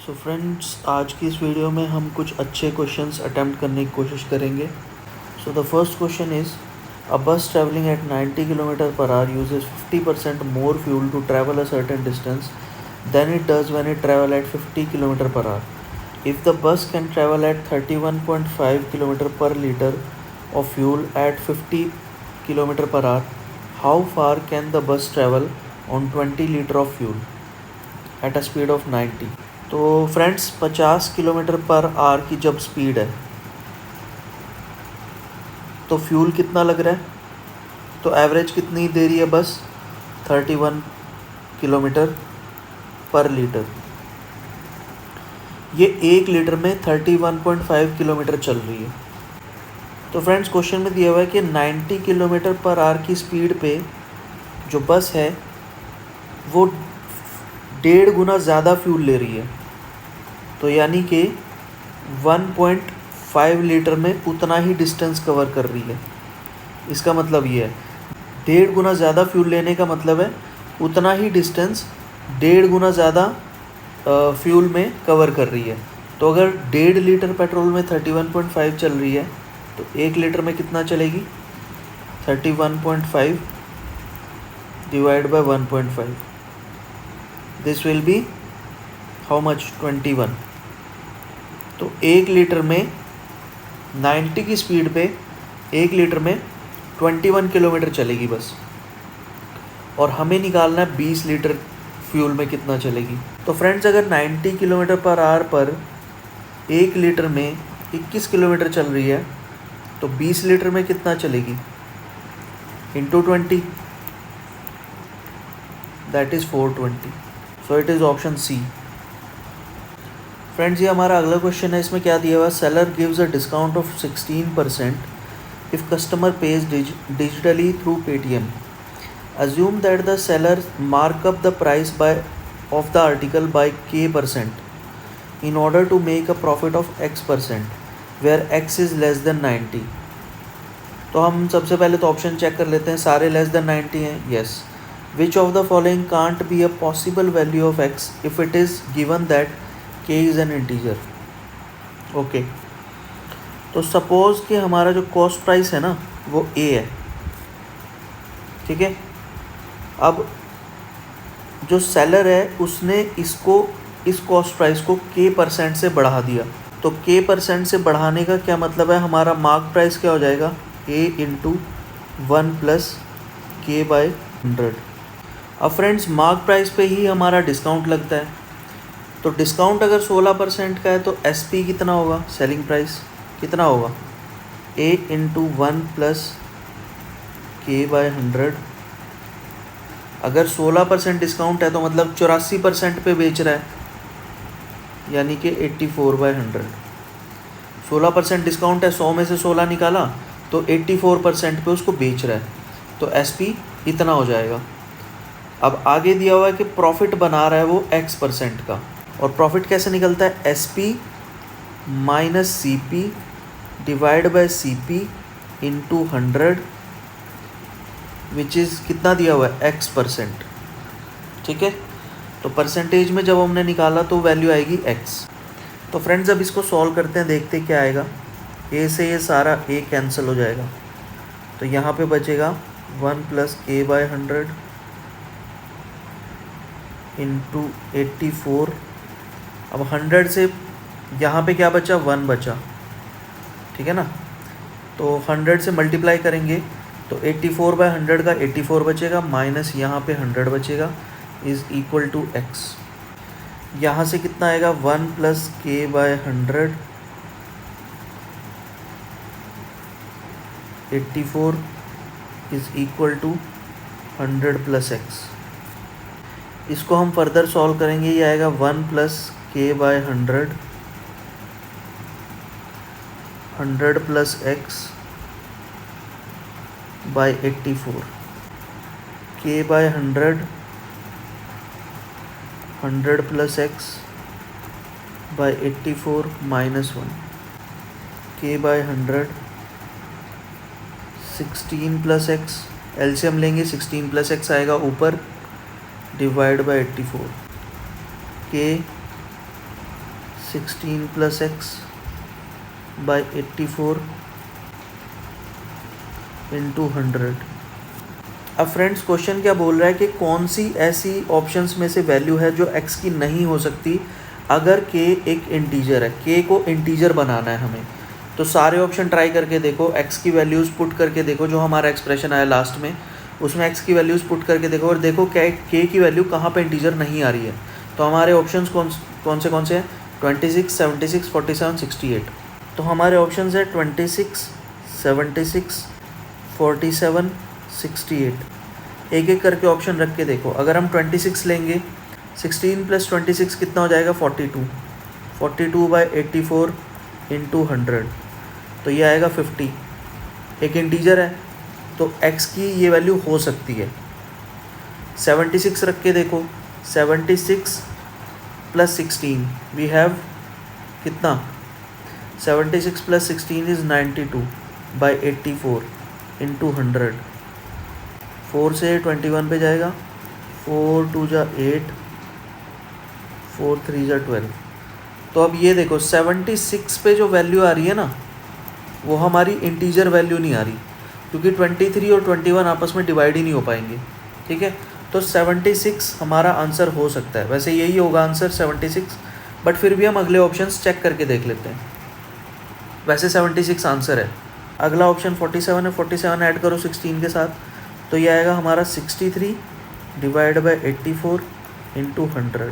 So friends, आज की इस वीडियो में हम कुछ अच्छे क्वेश्चंस अटेम्प्ट करने की कोशिश करेंगे। So the first question is a bus travelling at 90 kilometre per hour uses 50% more fuel to travel a certain distance than it does when it travel at 50 kilometre per hour. If the bus can travel at 31.5 kilometre per litre of fuel at 50 kilometre per hour, how far can the bus travel on 20 litre of fuel at a speed of 90। तो friends, 50 kilometre per our की जब speed है तो fuel कितना लग रहा है, तो एवरेज कितनी दे रही है बस 31 किलोमीटर पर लीटर। ये 1 लीटर में 31.5 किलोमीटर चल रही है। तो फ्रेंड्स, क्वेश्चन में दिया हुआ है कि 90 किलोमीटर पर आवर की स्पीड पे जो बस है वो 1.5 गुना ज़्यादा फ्यूल ले रही है, तो यानी कि 1.5 लीटर में उतना ही डिस्टेंस कवर कर रही है। इसका मतलब ये है 1.5 गुना ज़्यादा फ्यूल लेने का मतलब है उतना ही डिस्टेंस 1.5 गुना ज़्यादा फ्यूल में कवर कर रही है। तो अगर 1.5 लीटर पेट्रोल में 31.5 चल रही है तो 1 लीटर में कितना चलेगी, 31.5 divide by 1.5, this will be how much, 21। तो 1 लीटर में 90 की स्पीड पे 1 लीटर में 21 किलोमीटर चलेगी बस, और हमें निकालना है 20 लीटर फ्यूल में कितना चलेगी। तो फ्रेंड्स, अगर 90 किलोमीटर पर आवर पर 1 लीटर में 21 किलोमीटर चल रही है तो 20 लीटर में कितना चलेगी, into 20, that is 420। So it is option C. Friends, ये हमारा अगला क्वेश्चन है। इसमें क्या दिया हुआ है, seller gives a discount of 16% if customer page digitally through Paytm. Assume that the seller mark up the price of the article by K% in order to make a profit of X%, where X is less than 90। तो हम सबसे पहले तो option check कर लेते हैं, सारे less than 90 हैं, yes. Which of the following can't be a possible value of X if it is given that K is an integer. Okay, तो सपोज कि हमारा जो कॉस्ट प्राइस है ना वो A है, ठीक है। अब जो सेलर है उसने इस कॉस्ट प्राइस को K% से बढ़ा दिया। तो K% से बढ़ाने का क्या मतलब है, हमारा मार्क प्राइस क्या हो जाएगा, A इंटू 1 प्लस K/100। अब फ्रेंड्स, मार्क प्राइस पे ही हमारा डिस्काउंट लगता है, तो डिस्काउंट अगर 16% का है तो SP कितना होगा, सेलिंग प्राइस कितना होगा, A इंटू 1 प्लस K/100। अगर 16% डिस्काउंट है तो मतलब 84% पे बेच रहा है, यानी कि 84/100। 16% डिस्काउंट है, 100 में से 16 निकाला तो 84% पे उसको बेच रहा है, तो SP इतना हो जाएगा। अब आगे दिया हुआ है कि प्रॉफिट बना रहा है वो X% का, और प्रॉफिट कैसे निकलता है, SP minus CP divide by CP into 100, which is कितना दिया हुआ है, X%, ठीक है। तो परसेंटेज में जब हमने निकाला तो वैल्यू आएगी X। तो फ्रेंड्स, अब इसको सॉल्व करते हैं, देखते हैं क्या आएगा। A से ये सारा A कैंसिल हो जाएगा, तो यहाँ पे बचेगा 1 प्लस K/100 इंटू 84। अब 100 से यहाँ पे क्या बचा, 1 बचा, ठीक है ना। तो 100 से मल्टीप्लाई करेंगे तो 84/100 का 84 बचेगा, माइनस यहाँ पे 100 बचेगा, इज़ इक्वल टू X। यहाँ से कितना आएगा, 1 plus K/100 84 is equal to 100 plus X। इसको हम फर्दर सॉल्व करेंगे, ये आएगा 1 plus K/100 100 plus X by 84, K/100 100 plus X by 84 minus 1, K/100 16 plus X, LCM लेंगे 16 प्लस X आएगा ऊपर, divide by 84, K 16 plus X by 84 into 100। अब friends question क्या बोल रहा है कि कौन सी ऐसी ऑप्शंस में से वैल्यू है जो x की नहीं हो सकती अगर k एक इंटीजर है। k को इंटीजर बनाना है हमें, तो सारे ऑप्शन ट्राई करके देखो, x की वैल्यूज़ पुट करके देखो, जो हमारा एक्सप्रेशन आया लास्ट में उसमें x की वैल्यूज़ पुट करके देखो और देखो k की वैल्यू कहाँ पे इंटीजर नहीं आ रही है। तो हमारे ऑप्शंस कौन से हैं? 26, 76, 47, 68। तो हमारे ऑप्शंस है 26, 76, 47, 68। एक एक करके ऑप्शन रख के देखो। अगर हम 26 लेंगे, 16 प्लस 26 कितना हो जाएगा? 42। 42 बाई 84 इंटू 100, तो ये आएगा 50। एक इंटीजर है तो x की ये वैल्यू हो सकती है। 76 रख के देखो, 76 प्लस 16 वी हैव कितना? 76 प्लस 16 इज़ 92 बाई 84 इंटू 100। 4 से 21 पे जाएगा, 4 2 जा 8, 4 3 जा 12। तो अब ये देखो 76 पे जो वैल्यू आ रही है ना, वो हमारी इंटीजर वैल्यू नहीं आ रही, क्योंकि 23 और 21 आपस में डिवाइड ही नहीं हो पाएंगे। ठीक है, तो 76 हमारा आंसर हो सकता है। वैसे यही होगा आंसर 76, बट फिर भी हम अगले ऑप्शंस चेक करके देख लेते हैं। वैसे 76 आंसर है। अगला ऑप्शन 47 है, 47 ऐड करो 16 के साथ, तो ये आएगा हमारा 63 डिवाइड बाई 84 इंटू 100।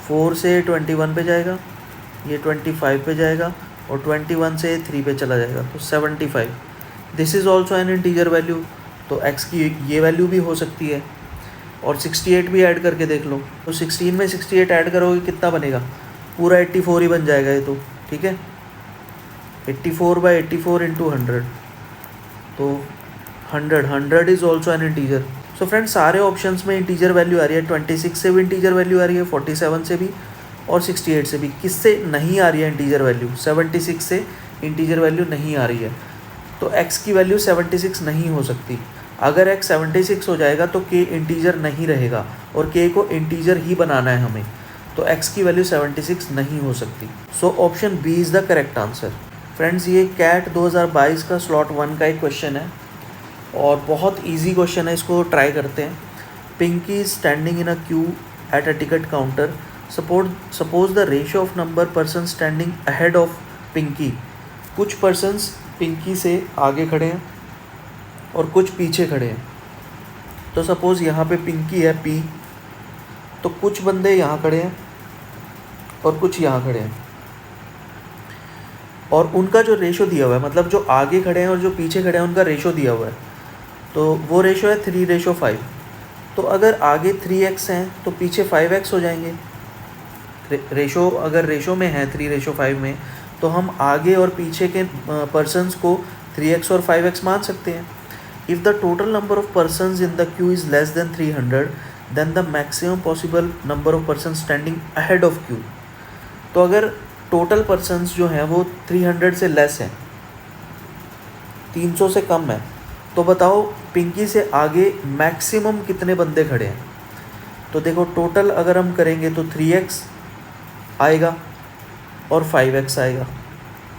4 से 21 पे जाएगा, ये 25 पे जाएगा और 21 से 3 पे चला जाएगा, तो 75। This is also an integer value, तो x की ये वैल्यू भी हो सकती है। और 68 भी ऐड करके देख लो, तो 16 में 68 ऐड करोगे कितना बनेगा? पूरा 84 ही बन जाएगा ये तो। ठीक है, 84 बाई 84 इंटू 100, तो 100 is also an integer. So friends सारे ऑप्शंस में इंटीजर वैल्यू आ रही है। 26 से भी इंटीजर वैल्यू आ रही है, 47 से भी और 68 से भी। किससे नहीं आ रही है इंटीजर वैल्यू? 76 से इंटीजर वैल्यू नहीं आ रही है, तो x की वैल्यू 76 नहीं हो सकती। अगर x 76 हो जाएगा तो k इंटीजर नहीं रहेगा, और k को इंटीजर ही बनाना है हमें, तो x की वैल्यू 76 नहीं हो सकती। So option B is the correct answer. Friends ये कैट 2022 का स्लॉट 1 का एक क्वेश्चन है और बहुत इजी क्वेश्चन है, इसको ट्राई करते हैं। Pinky is standing in a queue at a ticket counter. Suppose the ratio of number person standing ahead of Pinky. कुछ पर्सन्स पिंकी से आगे खड़े हैं और कुछ पीछे खड़े हैं। तो सपोज़ यहाँ पे पिंकी है P, तो कुछ बंदे यहाँ खड़े हैं और कुछ यहाँ खड़े हैं, और उनका जो रेशो दिया हुआ है, मतलब जो आगे खड़े हैं और जो पीछे खड़े हैं उनका रेशो दिया हुआ है, तो वो रेशो है 3:5। तो अगर आगे 3x हैं तो पीछे 5x हो जाएंगे। रेशो अगर रेशो में है 3:5 में, तो हम आगे और पीछे के पर्सन्स को 3x और 5x मान सकते हैं। If the total number of persons in the queue is less than 300, then the maximum possible number of person standing ahead of queue. तो अगर टोटल पर्सन्स जो हैं वो 300 से लेस हैं, 300 से कम है, तो बताओ पिंकी से आगे मैक्सिमम कितने बंदे खड़े हैं? तो देखो टोटल अगर हम करेंगे तो 3x आएगा और 5x आएगा।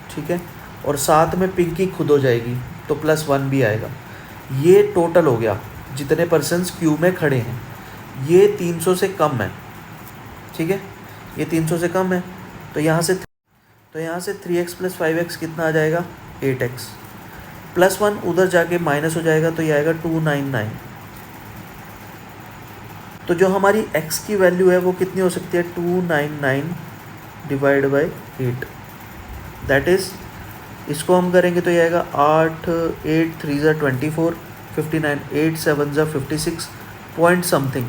ठीक है, और साथ में पिंकी खुद हो जाएगी तो +1 भी आएगा। ये टोटल हो गया जितने पर्सन्स क्यू में खड़े हैं। ये 300 से कम है। ठीक है, ये 300 से कम है, तो यहाँ से 3x + 5x कितना आ जाएगा? 8x। +1 उधर जाके माइनस हो जाएगा, तो ये आएगा 299। तो जो हमारी x की वैल्यू है वो कितनी हो सकती है? 299 डिवाइड बाई 8। दैट इज़, इसको हम करेंगे तो ये आएगा 8 8 3 ज़ा 24, 59 8 7 ज़ा 56 पॉइंट समथिंग।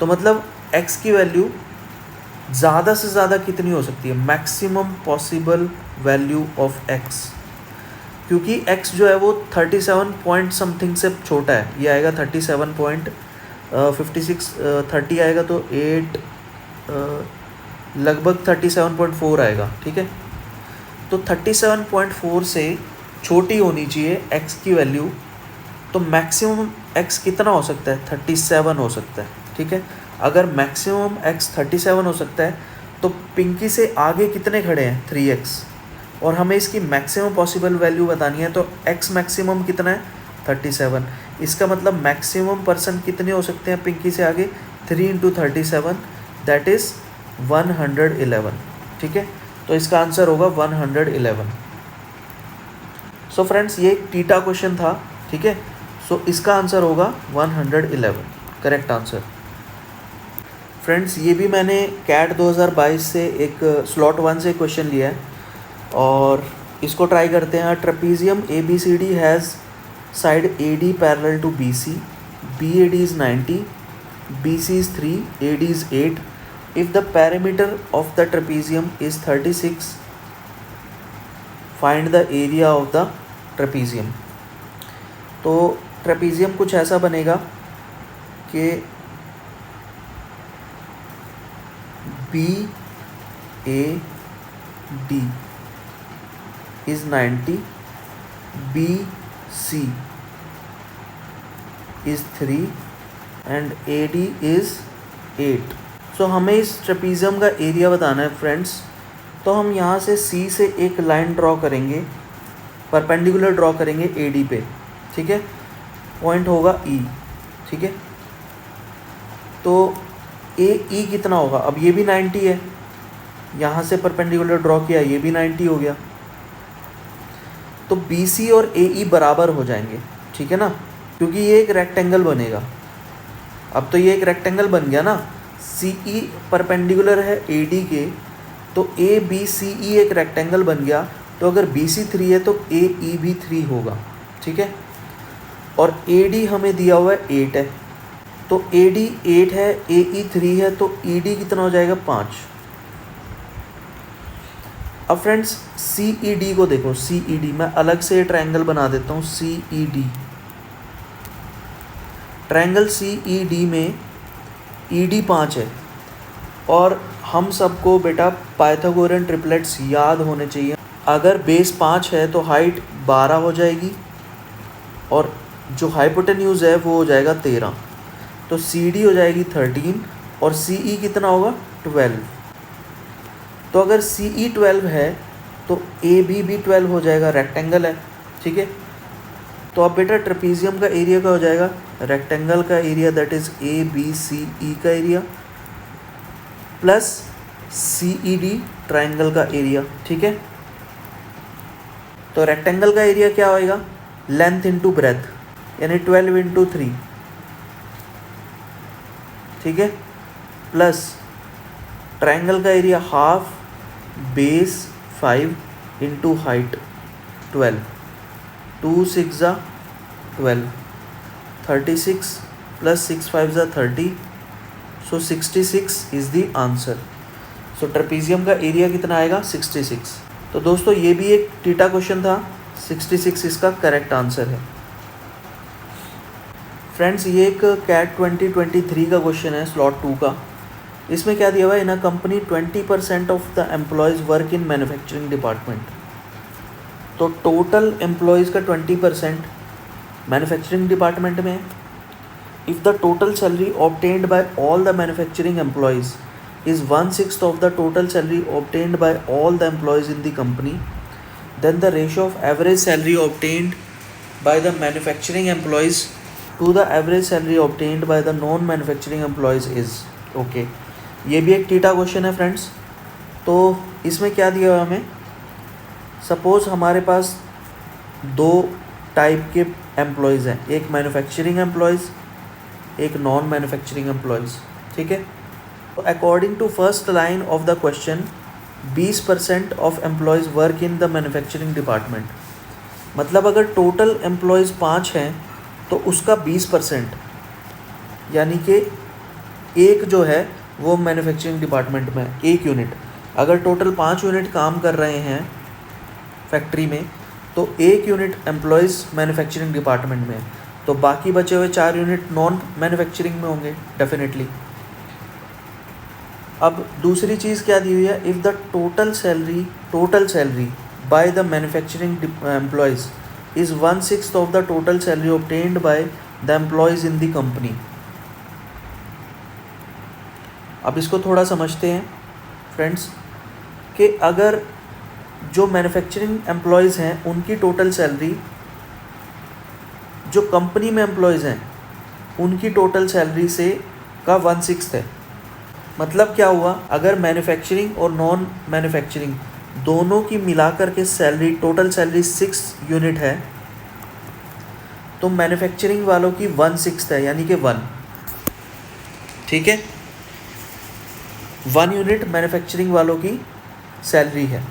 तो मतलब x की वैल्यू ज़्यादा से ज़्यादा कितनी हो सकती है? Maximum possible value of x, क्योंकि x जो है वो 37 पॉइंट समथिंग से छोटा है। ये आएगा 37.56, 30 आएगा तो 8 लगभग 37.4 आएगा। ठीक है, तो 37.4 से छोटी होनी चाहिए x की वैल्यू, तो मैक्सिमम x कितना हो सकता है? 37 हो सकता है। ठीक है, अगर मैक्सिमम x 37 हो सकता है तो पिंकी से आगे कितने खड़े हैं 3x, और हमें इसकी मैक्सिमम पॉसिबल वैल्यू बतानी है तो x मैक्सिमम कितना है 37। इसका मतलब मैक्सिमम पर्सन कितने हो सकते हैं पिंकी से आगे 3 इंटू 37 दैट इज़ 111। ठीक है, तो इसका आंसर होगा 111। सो फ्रेंड्स ये एक टीटा क्वेश्चन था। ठीक है, सो इसका आंसर होगा 111 करेक्ट आंसर। फ्रेंड्स ये भी मैंने कैट 2022 से एक स्लॉट 1 से क्वेश्चन लिया है और इसको ट्राई करते हैं। Trapezium ABCD has side AD parallel to BC, BAD is 90, BC is 3, AD is 8. If the perimeter of the trapezium is 36, find the area of the trapezium. तो ट्रेपीजियम कुछ ऐसा बनेगा कि BAD is 90, BC is 3 and AD is 8। सो हमें इस trapezium का area बताना है फ्रेंड्स। तो हम यहाँ से C से एक लाइन ड्रॉ करेंगे, परपेंडिकुलर ड्रॉ करेंगे AD पे। ठीक है, पॉइंट होगा E। ठीक है, तो AE कितना होगा, अब ये भी 90 है, यहाँ से परपेंडिकुलर ड्रॉ किया, ये भी 90 हो गया, तो BC और AE बराबर हो जाएंगे। ठीक है ना, क्योंकि ये एक रेक्टेंगल बनेगा। अब तो ये एक रेक्टेंगल बन गया ना, CE परपेंडिकुलर है AD के, तो ABCE एक रेक्टेंगल बन गया। तो अगर BC 3 है तो AE भी 3 होगा। ठीक है, और AD हमें दिया हुआ है 8 है, तो AD 8 है, AE 3 है, तो ED कितना हो जाएगा 5। अब फ्रेंड्स CED को देखो, CED मैं अलग से ट्रायंगल बना देता हूँ। CED ट्रायंगल CED में ED 5 है और हम सबको बेटा पाइथागोरियन ट्रिपलेट्स याद होने चाहिए। अगर बेस 5 है तो हाइट 12 हो जाएगी और जो हाइपोटेन्यूज है वो हो जाएगा 13, तो CD हो जाएगी 13 और CE कितना होगा 12। तो अगर CE 12 है तो AB भी 12 हो जाएगा, रेक्टेंगल है। ठीक है, तो अब बेटा ट्रेपीजियम का एरिया क्या हो जाएगा, रेक्टेंगल का एरिया दैट इज़ ABCE का एरिया प्लस CED ट्रायंगल का एरिया। ठीक है, तो रेक्टेंगल का एरिया क्या होएगा, लेंथ इंटू ब्रेथ, यानी 12 इंटू 3। ठीक है, प्लस ट्रायंगल का area half base 5 into height 12, 2 6 ज़ा 12, 36 प्लस 6 5 ज़ा 30, सो 66 is the answer. So trapezium का एरिया कितना आएगा 66। तो दोस्तों ये भी एक टीटा क्वेश्चन था, 66 इसका करेक्ट आंसर है। फ्रेंड्स ये एक कैट 2023 का क्वेश्चन है स्लॉट 2 का। इसमें क्या दिया हुआ है, in a company 20% of the employees work in manufacturing department. तो टोटल एम्प्लॉयज़ का 20% मैन्युफैक्चरिंग डिपार्टमेंट में है। If the total salary obtained by all the manufacturing employees is 1/6 of the total salary obtained by all the employees in the company, then the ratio of average salary obtained by the manufacturing employees to the average salary obtained by the non manufacturing employees is okay। ये भी एक theta question है friends. तो इसमें क्या दिया हुआ हमें, सपोज़ हमारे पास 2 टाइप के एम्प्लॉयज़ हैं, एक मैन्युफैक्चरिंग एम्प्लॉयज़, एक नॉन मैन्युफैक्चरिंग एम्प्लॉयज़। ठीक है, according to first line of the question 20% of employees work in the manufacturing department, मतलब अगर टोटल एम्प्लॉयज़ 5 हैं तो उसका 20%, यानी कि एक जो है वो मैन्युफैक्चरिंग डिपार्टमेंट में, एक यूनिट। अगर टोटल 5 यूनिट काम कर रहे हैं फैक्ट्री में तो एक यूनिट एम्प्लॉयज़ मैन्युफैक्चरिंग डिपार्टमेंट में, तो बाकी बचे हुए 4 यूनिट नॉन मैन्युफैक्चरिंग में होंगे डेफिनेटली। अब दूसरी चीज़ क्या दी हुई है, if the total salary by the manufacturing employees is 1/6 of the total salary obtained by the employees in the company. अब इसको थोड़ा समझते हैं फ्रेंड्स कि अगर जो मैन्युफैक्चरिंग एम्प्लॉयज़ हैं उनकी टोटल सैलरी जो कंपनी में एम्प्लॉयज़ हैं उनकी टोटल सैलरी से का 1/6 है। मतलब क्या हुआ, अगर मैन्युफैक्चरिंग और नॉन मैन्युफैक्चरिंग दोनों की मिलाकर के सैलरी टोटल सैलरी 6 यूनिट है तो मैन्युफैक्चरिंग वालों की 1/6 है, यानी कि 1। ठीक है, 1 यूनिट मैन्युफैक्चरिंग वालों की सैलरी है।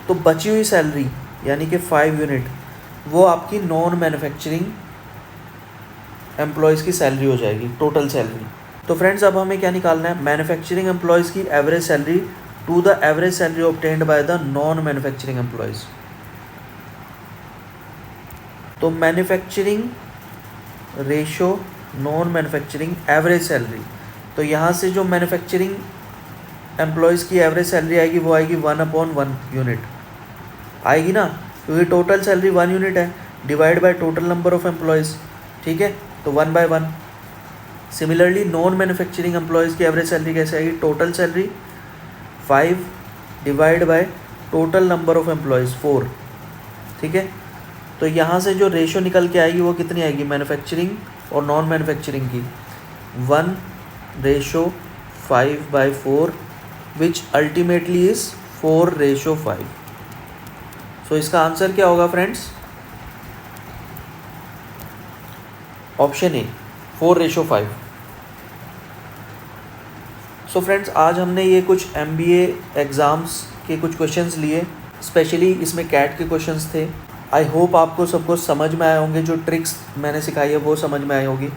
तो बची हुई सैलरी यानी कि 5 यूनिट वो आपकी नॉन मैन्युफैक्चरिंग एम्प्लॉयज़ की सैलरी हो जाएगी, टोटल सैलरी। तो फ्रेंड्स अब हमें क्या निकालना है, मैन्युफैक्चरिंग एम्प्लॉयज़ की average salary to the average salary obtained by the non manufacturing employees. तो manufacturing ratio non manufacturing average salary, तो यहाँ से जो मैन्युफैक्चरिंग एम्प्लॉयज़ की एवरेज सैलरी आएगी वो आएगी 1/1 यूनिट आएगी ना, क्योंकि टोटल सैलरी 1 यूनिट है, divide by total number of employees. ठीक है, तो 1/1। सिमिलरली नॉन मैन्युफैक्चरिंग एम्प्लॉयज़ की एवरेज सैलरी कैसे आएगी, total salary 5 divide by total number of employees 4। ठीक है, तो यहाँ से जो रेशो निकल के आएगी वो कितनी आएगी, मैन्युफैक्चरिंग और नॉन मैन्युफैक्चरिंग की 1:5/4 विच अल्टीमेटली इज़ 4:5। सो इसका आंसर क्या होगा friends, option A 4:5। So friends आज हमने ये कुछ MBA एग्ज़ाम्स के कुछ क्वेश्चंस लिए, स्पेशली इसमें कैट के क्वेश्चंस थे। आई होप आपको सबको समझ में आए होंगे, जो ट्रिक्स मैंने सिखाई है वो समझ में आई होगी।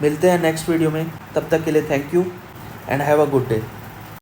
मिलते हैं नेक्स्ट वीडियो में, तब तक के लिए thank you and have a good day.